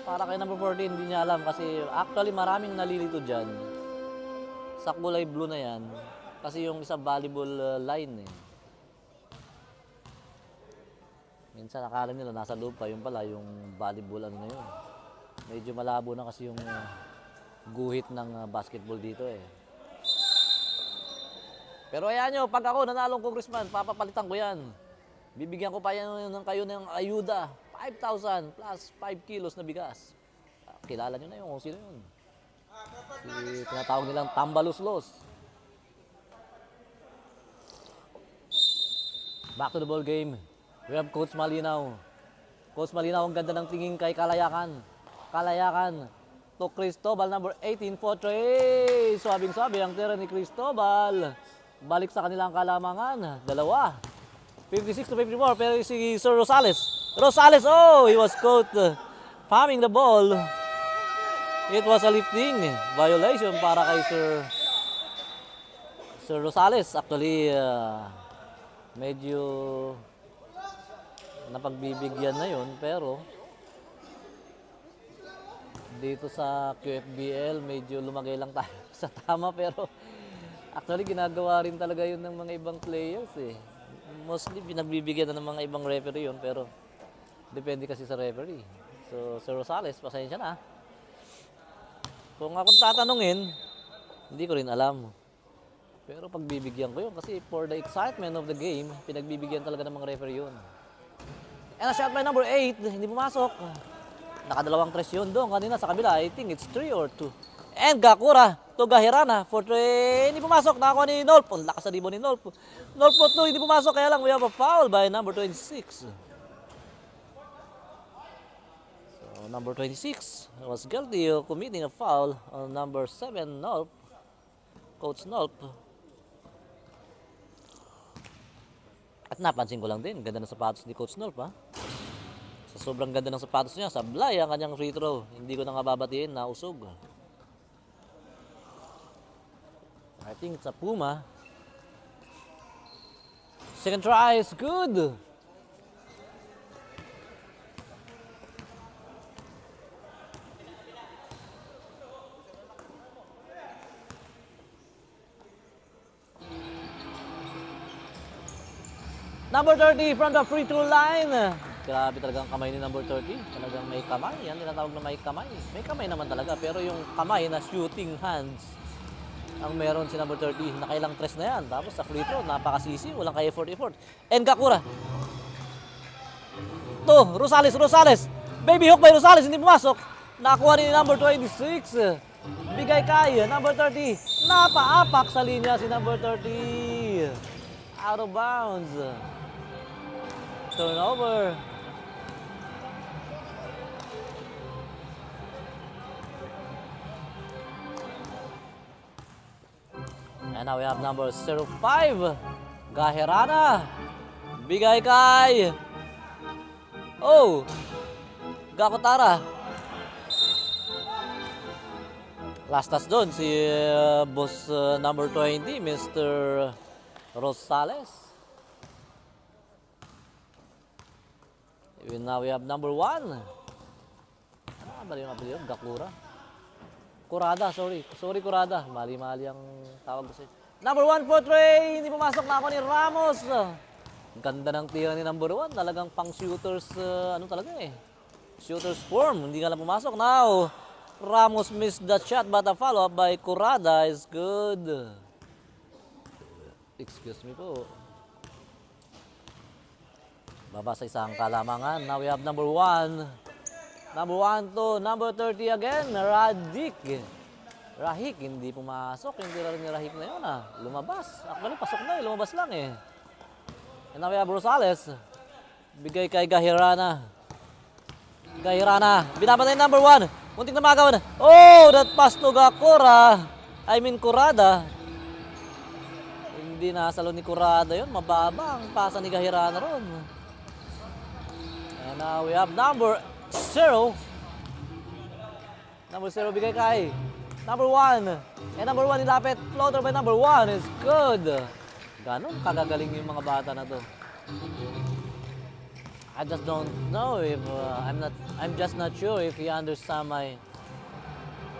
Para kay number 14, hindi niya alam kasi actually maraming nalilito dyan. Sa kulay blue na yan. Kasi yung isa volleyball line eh. Minsan akala nila nasa loob pa, yung pala yung volleyball ano na yun. Medyo malabo na kasi yung guhit ng basketball dito eh. Pero ayan nyo, pag ako nanalong congressman, papapalitan ko yan. Bibigyan ko pa yan ng kayo ng ayuda. 5,000 plus 5 kilos na bigas. Kilala nyo na yun kung sino yun. Tinatawag nilang Tambaluslos. Back to the ball game. We have Coach Malinaw. Coach Malinaw, ang ganda ng tingin kay Kalayakan. Kalayakan to Cristobal, number 18 for 3. Swabing-swabe ang tira ni Cristobal. Balik sa kanilang kalamangan. Dalawa. 56-54, pero si Sir Rosales. Rosales, oh, he was caught palming the ball. It was a lifting violation para kay Sir Rosales. Actually, medyo napagbibigyan na yun, pero dito sa QFBL, medyo lumagay lang tayo sa tama, pero actually ginagawa rin talaga yun ng mga ibang players eh. Mostly pinagbibigyan na ng mga ibang referee yun, pero depende kasi sa referee. So, Sir Rosales, pasensya na. Kung akong tatanungin, hindi ko rin alam. Pero pagbibigyan ko yun kasi for the excitement of the game, pinagbibigyan talaga ng mga referee yun. And a shot by number 8, hindi pumasok. Nakadalawang tres yun doon kanina sa kabila. I think it's 3 or 2. And Gakura to Gahirana for 3. Hindi pumasok. Nakakuha ni Nolp. Ang lakas sa ribbon ni Nolp. Nolp for 2. Hindi pumasok. Kaya lang we have a foul by number 26. So number 26 was guilty of committing a foul on number 7 Nolp. Coach Nolp. At napansin ko lang din, ganda ng sapatos ni Coach Nolp ha. Sa sobrang ganda ng sapatos niya, sablay ang kanyang free throw. Hindi ko na nga babatiin, nausog. I think it's a Puma. Second try is good. Number 30 from the free throw line. Grabe talagang kamay ni number 30. Talagang may kamay. Yan tinatawag na may kamay. May kamay naman talaga. Pero yung kamay na shooting hands ang meron si number 30. Nakailang tres na yan. Tapos sa free throw, napakasisi. Walang ka-effort. And Kakura. To, Rosales. Baby hook by Rosales. Hindi pumasok. Nakuha ni number 26. Bigay kay number 30. Napaapak sa linya si number 30. Out of bounds. Turnover. And now we have number 05. Gaherana. Bigay kay. Oh. Gakotara. Last touch doon si boss number 20, Mr. Rosales. Even now we have number 1. Ano ba yung apelyido? Gakura. Kurada, sorry. Sorry, Kurada. Mali-mali ang tawag ko sa'yo. Number 1 for Trey. Hindi pumasok na ako ni Ramos. Ang ganda ng tira ni number 1. Talagang pang shooters, ano talaga eh. Shooters form. Hindi ka lang pumasok. Now, Ramos missed the shot but a follow-up by Kurada is good. Excuse me po. Baba sa isang kalamangan. Now we have number 1. Number 1 to number 30 again. Rahik, hindi pumasok. Hindi rin ni Rahik na yun lumabas. Actually, pasok na eh. Lumabas lang eh. And now we have Rosales. Bigay kay Gahirana. Binabantay number 1. Muntik na magawa na. Oh, that pass to Gakura. Kurada. Hindi nasalo ni Kurada yun. Mababa ang pasa ni Gahirana ron. And now we have number 0. Number 0 bigay kay number 1. And number 1 nilapit. Floater by number 1 is good. Ganon kagagaling yung mga bata na to. I just don't know if I'm just not sure if he understand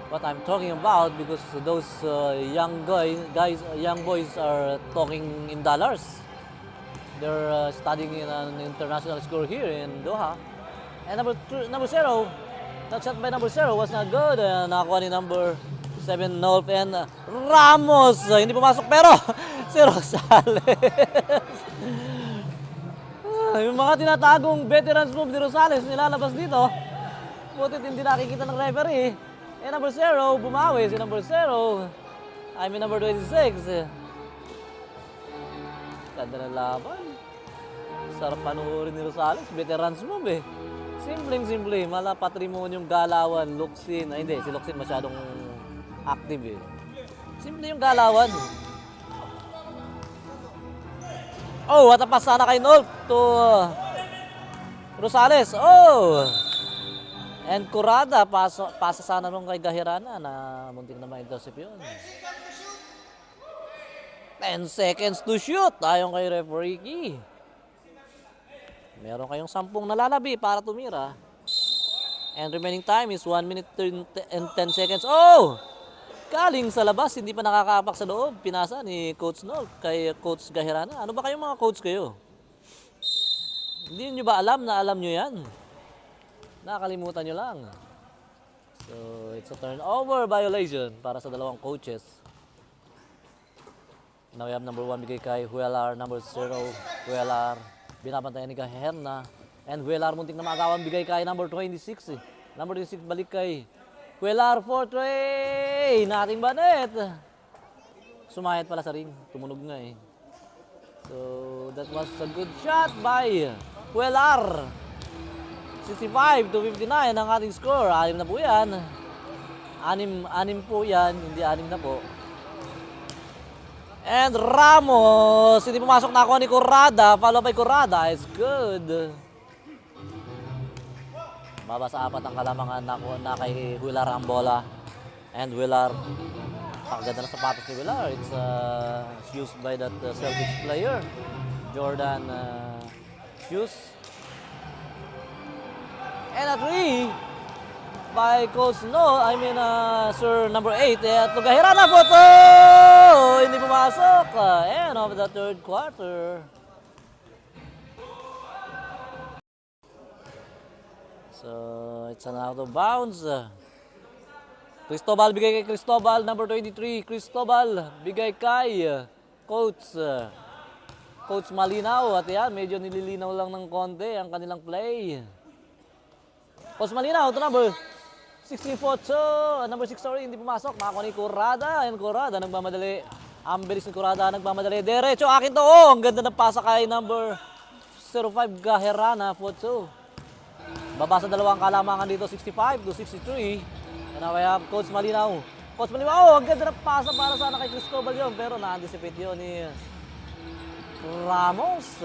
what I'm talking about because those young boys are talking in dollars. They're studying in an international school here in Doha. And number 0, that shot by number 0 was not good. Nakakuha ni number 7 Nolf and Ramos. Hindi pumasok pero si Rosales. Yung mga tinatagong veterans move ni Rosales nilalabas dito. Butit hindi nakikita ng referee. And number 0, bumawi si number 0. Number 26. Ganda ng laban. Sarap panuorin ni Rosales. Veterans move eh. Simpleng-simple. Mala patrimonyong galawan. Luxin. Hindi, si Luxin masyadong active eh. Simple yung galawan. Oh, what a pass sana kay Nolf to Rosales. Oh! And Kurada, pasa sana nung kay Gahirana na muntik na ma-intercept yun. 10 seconds to shoot. Ayon kay referee Key. Meron kayong 10 nalalabi para tumira. And remaining time is 1 minute and 10 seconds. Oh! Galing sa labas, hindi pa nakakapak sa loob. Pinasa ni Coach Nolf kay Coach Gahirana. Ano ba kayong mga coach kayo? Hindi nyo ba alam na alam nyo yan? Nakalimutan nyo lang. So, it's a turnover violation para sa dalawang coaches. Now we have number 1 bigay kay Huelar, number 0 Huelar. Binabantayan ni Gaherna. And Huelar muntik na maagawan bigay kay number 26. Number 26 balik kay Huelar for Trey. Nating banet. Sumayat pala sa ring. Tumunog nga eh. So, that was a good shot by Huelar. 65 to 59 ang ating score. 6 na po yan. 6 po yan. Hindi 6 na po. And Ramos. Hindi pumasok na ako ni Kurada. Follow by Kurada is good. Baba sa 4 ang kalamangan na kay Huelar ang bola. And Huelar. Pagganda ng sapatos ni Huelar. It's used by that Celtics player. Jordan shoes. And a 3 by Coach Sir number 8. Gahirana po to! Hindi pumasok. End of the third quarter. So, it's an out of bounds. Cristobal, bigay kay Cristobal, number 23. Cristobal, bigay kay Coach. Coach Malinaw. At yan, medyo nililinaw lang ng konti ang kanilang play. Coach Malinaw, to number 64. Number 6, sorry, hindi pumasok. Makakuha ni Corrada. And Corrada, nagmamadali. Ang bilis ni Corrada, nagmamadali. Diretso, akin to. Oh, ang ganda ng pasa kay number 05, Gaherana, 4-2. Baba sa dalawang kalamangan dito, 65 to 63. And now we have Coach Malinaw. Coach Malinaw, oh, ang ganda ng pasa para sana kay Cristobal yun. Pero na-anticipate yun ni Ramos.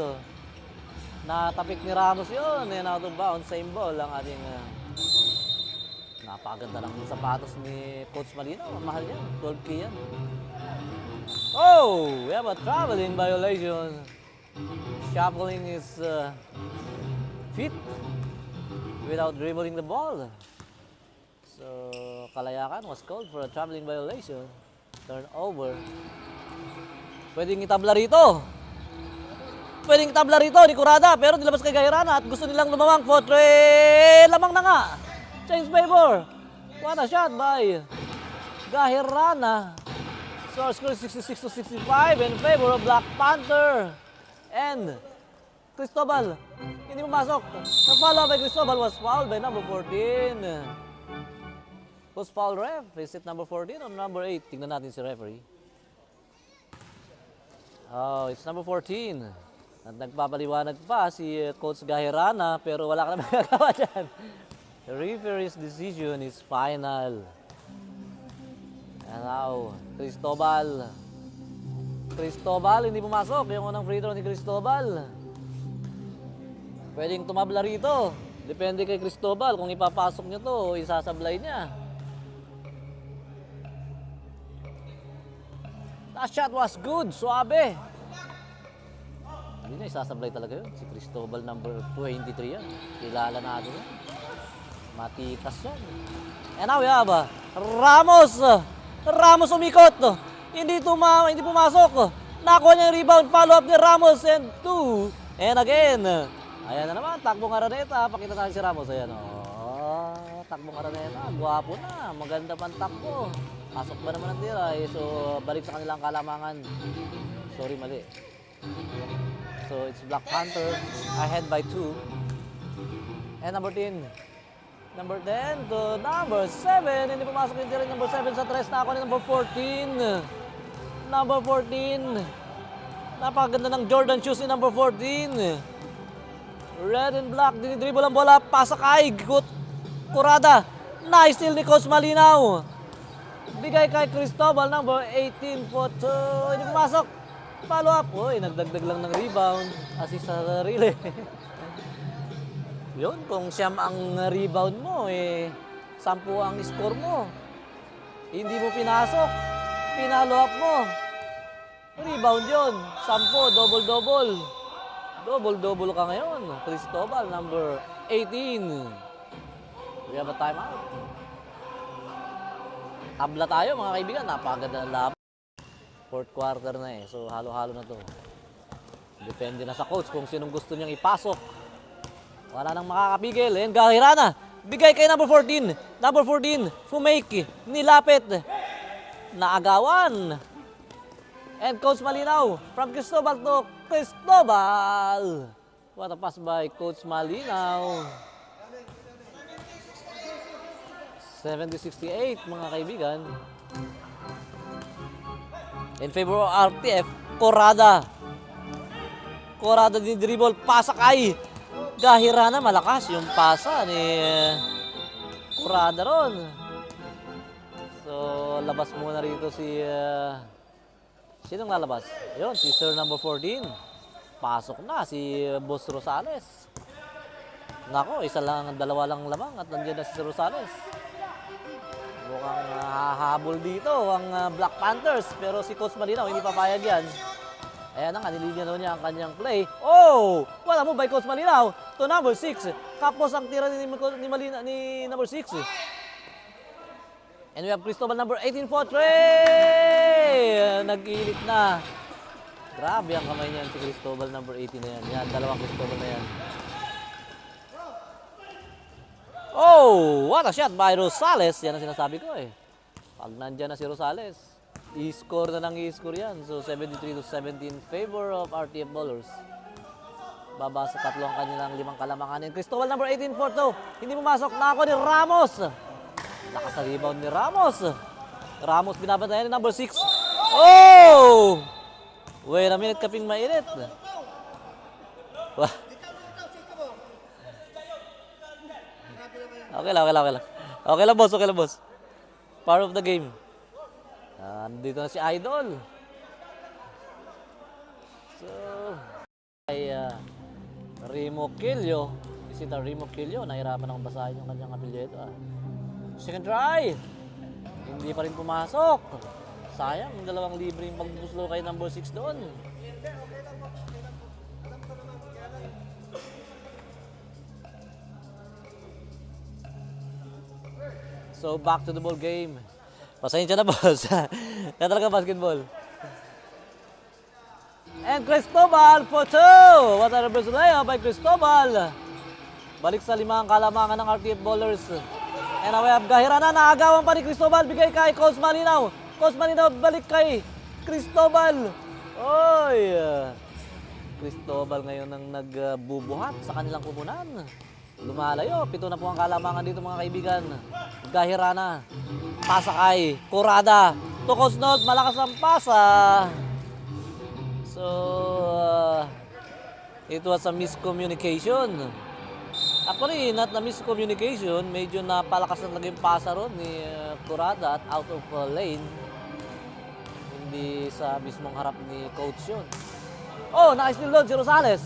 Natapik ni Ramos yun. And out of bounds, same ball ang ating napakaganda lang yung sapatos ni Coach Malinaw. Mahal yan, 12K yan. Oh, we have a traveling violation. Shuffling his feet without dribbling the ball. So, Kalayakan was called for a traveling violation. Turnover. Pwedeng itabla rito. Pwedeng itabla rito ni Corrada, pero nilabas kay Gaherana at gusto nilang lumamang. Potre, lamang na nga. Change favor. What a shot by Gaherana. So, score 66 to 65 in favor of Black Panther. And Cristobal, hindi pumasok. The follow by Cristobal was fouled by number 14. Was foul ref. Is it number 14 or number 8? Tingnan natin si referee. Oh, it's number 14. At nagpapaliwanag pa si Coach Gaherana, pero wala ka na magagawa dyan. The referee's decision is final. And now, Cristobal. Cristobal, hindi pumasok. Yung unang free throw ni Cristobal. Pwedeng tumabla rito. Depende kay Cristobal kung ipapasok niya to o isasablay niya. That shot was good, suabe. Hindi na isasablay talaga yun. Si Cristobal number 23 yan. Kilala natin yan. Matikas yan. And now we have Ramos. Ramos umikot. Hindi pumasok. Nakuha niya yung rebound. Follow up ni Ramos and 2. And again. Ayan na naman. Takbong Araneta. Pakita natin si Ramos. Ayan o. Takbong Araneta. Gwapo na. Maganda pang takbo. Pasok ba naman ang tira eh. So, balik sa kanilang kalamangan. Sorry, mali. So, it's Black Panther ahead by 2. And number 10. Number 10 to number 7. Hindi pumasok yung tira number 7 sa tres na ako ni number 14. Number 14. Napakaganda ng Jordan shoes ni number 14. Red and black. Dinidribble ang bola. Pasa kay Corrada. Nice steal ni Coach Malinaw. Bigay kay Cristobal, number 18 po. Hindi pumasok. Follow up. Uy, nagdagdag lang ng rebound. Assist sa sarili. Yun, kung siyam ang rebound mo, 10 ang score mo. Hindi mo pinasok. Pinalo up mo. Rebound yun. 10, double-double. Double-double ka ngayon. Cristobal, number 18. We have a timeout. Tabla tayo mga kaibigan, napakaganda ng laban. Fourth quarter na so halo-halo na to. Depende na sa coach kung sinong gusto niyang ipasok. Wala nang makakapigil. And Gaherana, bigay kay number 14. Number 14, Fumake, nilapit. Naagawan. And Coach Malinaw, from Cristobal to Cristobal. What a pass by Coach Malinaw. 70-68 mga kaibigan. In favor of RTF, Corrada. Corrada din dribble, pasa kay Gaherana. Malakas yung pasa ni Corrada ron. So, labas muna rito si... sinong lalabas? Ayun, si Sir number 14. Pasok na si Boss Rosales. Nako, dalawa lang lamang at nandiyan na si Rosales. Mukhang hahabol dito ang Black Panthers. Pero si Coach Malinaw, hindi papayag yan. Ayan na nga, nililinaw niya ang kanyang play. Oh! Wala mo by Coach Malinaw to number 6. Kapos ang tira ni number 6. And we have Cristobal number 18 for 3! Nag-ilit na. Grabe ang kamay niyan si Cristobal number 18 na yan. Yan, dalawang Cristobal na yan. Oh, what a shot by Rosales. Yan ang sinasabi ko eh. Pag nandyan na si Rosales, i-score na ng i-score yan. So 73-17 favor of RTF Bowlers. Baba sa tatlo ang kanilang 5 kalamanganin. Cristobal number 18 for 2. Hindi pumasok na ako ni Ramos. Lakas sa rebound ni Ramos. Ramos binabantayan ni number 6. Oh! Wait a minute, kaping mainit. Wah. Okay lang. Okay lang, boss. Part of the game. Nandito na si Idol. So, ay Remo Quillo. Is it a Remo Quillo? Nahirapan akong basahin yung kanyang apelyido. Second try. Hindi pa rin pumasok. Sayang, 2 libre yung pagpuslo kay number 6 doon. So, back to the ball game. Pasensya na, boss. Kaya talaga basketball. And Cristobal for 2. What a reverse layup by Cristobal. Balik sa 5 kalamangan ng RTF Bowlers. And now we have Gahirana. Naagawan pa ni Cristobal. Bigay kay Coach Malinaw. Coach Malinaw balik kay Cristobal. Oy! Cristobal ngayon ang nagbubuhat sa kanilang kupunan. Lumalayo. 7 na po ang kalamangan dito mga kaibigan. Gahirana. Pasa kay Corrada. To Coach Nolt. Malakas ang pasa. So, it was a miscommunication. Actually, not na miscommunication. Medyo napalakas na naging pasa ron ni Corrada at out of lane. Hindi sa mismong harap ni Coach yun. Oh, naka-steal doon si Rosales.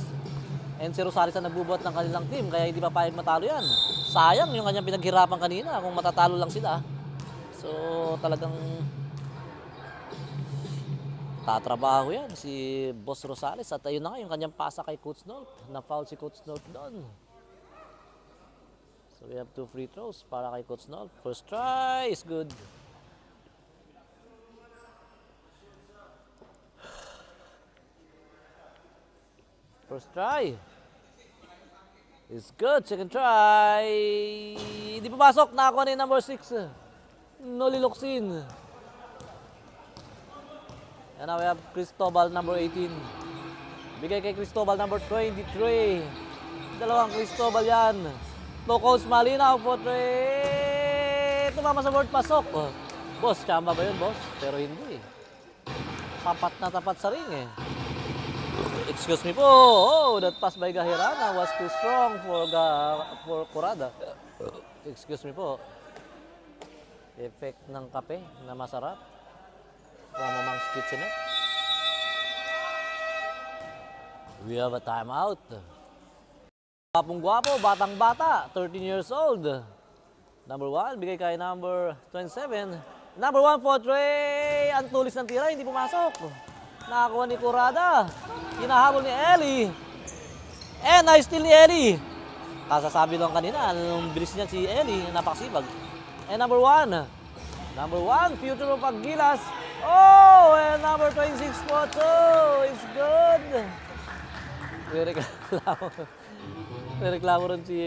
And si Rosales ang nagbubuhat ng kanilang team, kaya hindi pa payag matalo yan. Sayang yung kanyang pinaghirapan kanina kung matatalo lang sila. So, talagang tatrabaho yan si Boss Rosales. At ayun na nga yung kanyang pasa kay Coach Nolt. Na-foul si Coach Nolt doon. So, we have 2 free throws para kay Coach Nolt. First try is good. First try is good. Second try. Hindi pumasok. Nakakuha ni number 6. Noli Locsin. And now we have Cristobal number 18. Bigay kay Cristobal number 23. Dalawang Cristobal yan. To Coach Malinaw for 3. Tumama sa board. Pasok. Boss, chamba ba yun, boss? Pero hindi. Tapat na tapat sa ring eh. Excuse me po. Oh, that pass by Gahirana was too strong for Corrada. Excuse me po. Effect ng kape na masarap. From Mamang's Kitchenette. We have a timeout. Gwapong-gwapo, batang-bata, 13 years old. Number 1, bigay kay number 27. Number 1 for Trey. Ang tulis ng tira, hindi pumasok. Nakakuha ni Corrada. Hinahabol ni Eli. And nice steal ni Eli. Kasasabi lang kanina, anong bilis niya si Eli, napakasibag. And number 1. Number 1, future of Paggilas. Oh, and number 26 for 2. It's good. Reklamo rin si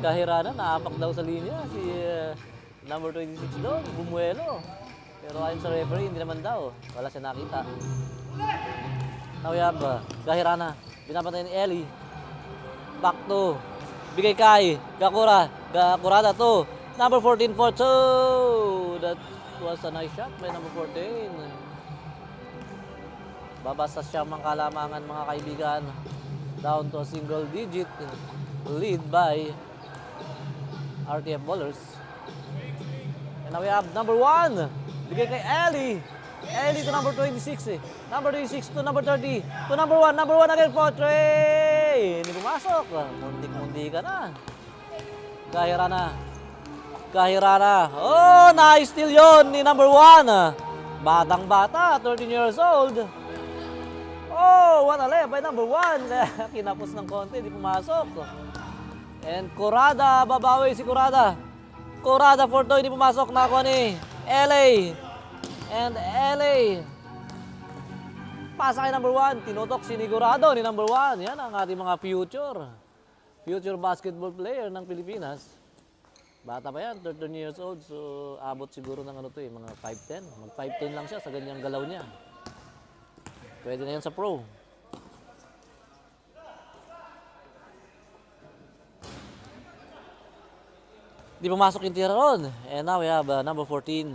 Gahirana. Naapak daw sa linya si number 26 doon, Bumuelo. Pero ayon sa referee, hindi naman daw. Wala siya nakita. Now we have Gahirana. Binapatay ni Eli. Back to. Bigay kay Corrada to. Number 14 for 2. That was a nice shot by number 14. Babasa siya ang kalamangan mga kaibigan. Down to a single digit lead by RTF Bowlers. And now we have number 1. Bigay kay Eli. Eli to number 26 eh. Number 26 to number 30. To number 1. Number 1 again for Trey. Hindi pumasok. Muntik-munti ka na. Gahirana. Oh, nice steal yun ni number 1. Batang-bata, 13 years old. Oh, what a layup by number 1. Kinapos ng konti, hindi pumasok. And Corrada, babawi si Corrada. Corrada for 2, hindi pumasok. Nakakuha ni LA. And LA. Pasa kay number 1. Tinutok sinigurado ni number 1. Yan ang ating mga future basketball player ng Pilipinas. Bata pa yan, 13 years old. So, abot siguro ng ano to eh, mga 5'10". Mag 5'10 lang siya sa ganyang galaw niya. Pwede na yan sa pro. Di pumasok yung tira ron. And now we have number 14.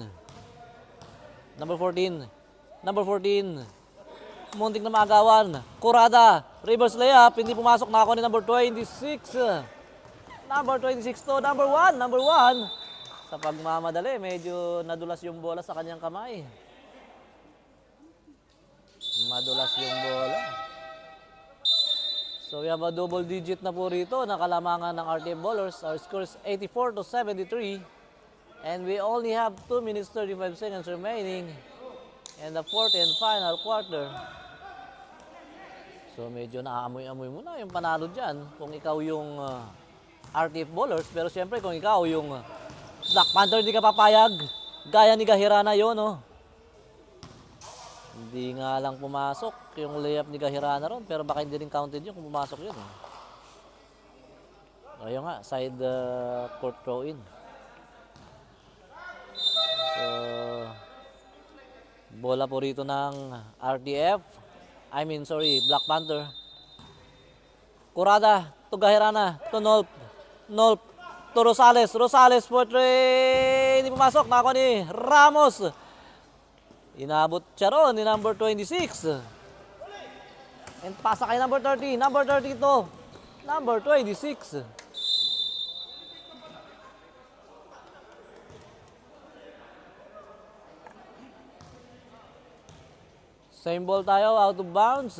Number 14. Number 14. Muntik na maagawan. Kurada. Reverse layup. Hindi pumasok na ako ni number 26. Number 26 to number 1. Number 1. Sa pagmamadali, medyo nadulas yung bola sa kanyang kamay. Madulas yung bola. So we have a double digit na po rito na kalamangan ng RTF Ballers. Our score is 84-73. And we only have 2 minutes 35 seconds remaining in the fourth and final quarter. So medyo naaamoy-amoy mo na yung panalo dyan kung ikaw yung RTF Ballers. Pero siyempre kung ikaw yung Black Panther, hindi ka papayag. Gaya ni Gahirana yun, oh. Hindi nga lang pumasok yung layup ni Gahirana ron, pero baka hindi rin counted yun kung pumasok yun. Ayun nga, side court throw in. So, bola po rito ng RTF. Black Panther. Kurada, to Gahirana, to Nolp. Nolp, to Rosales. Rosales for 3. Hindi pumasok, nakakuha ni Ramos. Inabot siya ron ni number 26. And pasa kay number 30. Number 30 to. Number 26. Same ball tayo, out of bounds.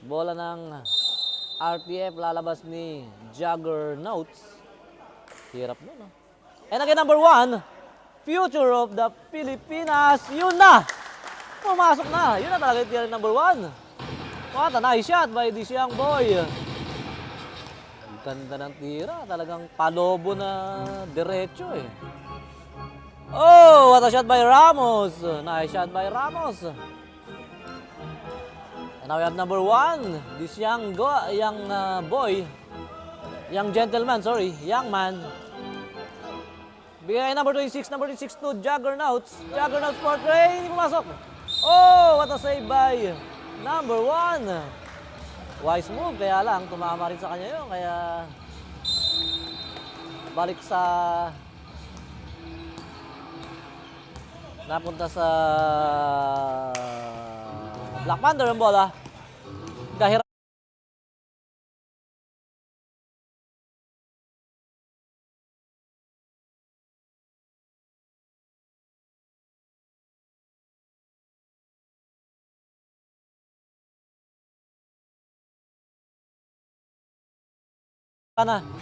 Bola ng RTF, lalabas ni Juggernauts. Hirap nun, no? And again, number 1. Future of the Pilipinas, yun na! Pumasok na! Yun na talaga yung tira number 1. What a nice shot by this young boy. Ang ganda ng tira, talagang palobo na diretso eh. Oh, what a shot by Ramos. Nice shot by Ramos. And now we have number 1. This young man. Bigay number 26 to Juggernauts. Juggernauts for 3. Hindi pumasok. Oh, what a save by number 1. Wise move. Kaya lang, tumama rin sa kanya yun. Kaya balik sa napunta sa Black Panther ang bola. Gahira.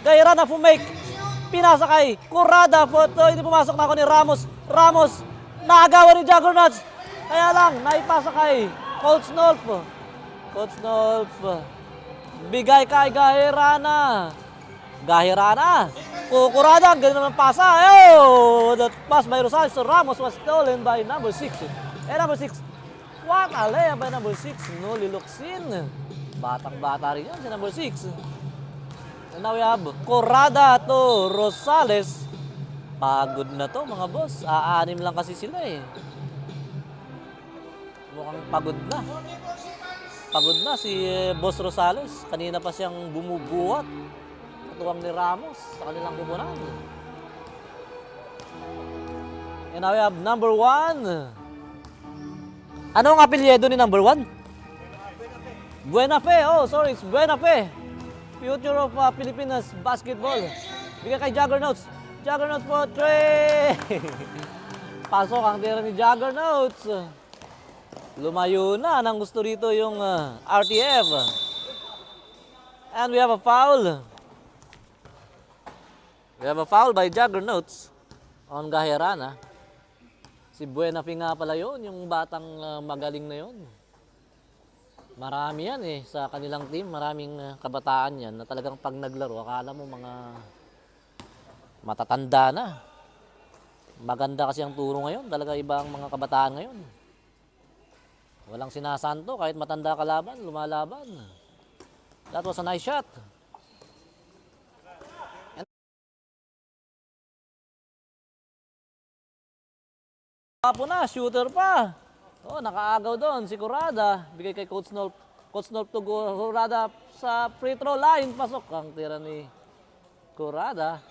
Gahirana fumake. Pinasa kay Kurada. Photo. Hindi pumasok na ako ni Ramos. Ramos. Naagawan ni Juggernauts. Kaya lang, naipasa kay Coach Nolp. Coach Nolp. Bigay kay Gahirana. Gahirana. Kurada. Ganun naman pasa. Oh, that pass by Rosales to Ramos was stolen by number 6. Number 6. What a layup by number 6. Noli Locsin. Batang-bata rin yan si number 6. And now we have Kurada to Rosales. Pagod na to mga boss. Aanim lang kasi sila eh. Mukhang pagod na. Pagod na si Boss Rosales. Kanina pa siyang bumubuhat. Katuwang ni Ramos sa kanilang kubunan. And now we have number 1. Ano ang apelyido ni number 1? Buena Fe. Oh, sorry. It's Buena Fe. Future of Pilipinas basketball. Bigay kay Juggernauts. Juggernauts for 3. Pasok ang tira ni Juggernauts. Lumayo na nang gusto rito yung RTF. And we have a foul. We have a foul by Juggernauts on Gahirana. Si Buena Fe nga pala yun, yung batang magaling na yun. Marami yan eh sa kanilang team, maraming kabataan yan na talagang pag naglaro, akala mo mga matatanda na. Maganda kasi ang turo ngayon, talaga ibang mga kabataan ngayon. Walang sinasanto, kahit matanda kalaban, lumalaban. That was a nice shot. Papo na, shooter pa. Oh, nakaagaw doon si Curada. Bigay kay Coach Nolp. Coach Nolp to Curada sa free throw line. Pasok ang tira ni Curada.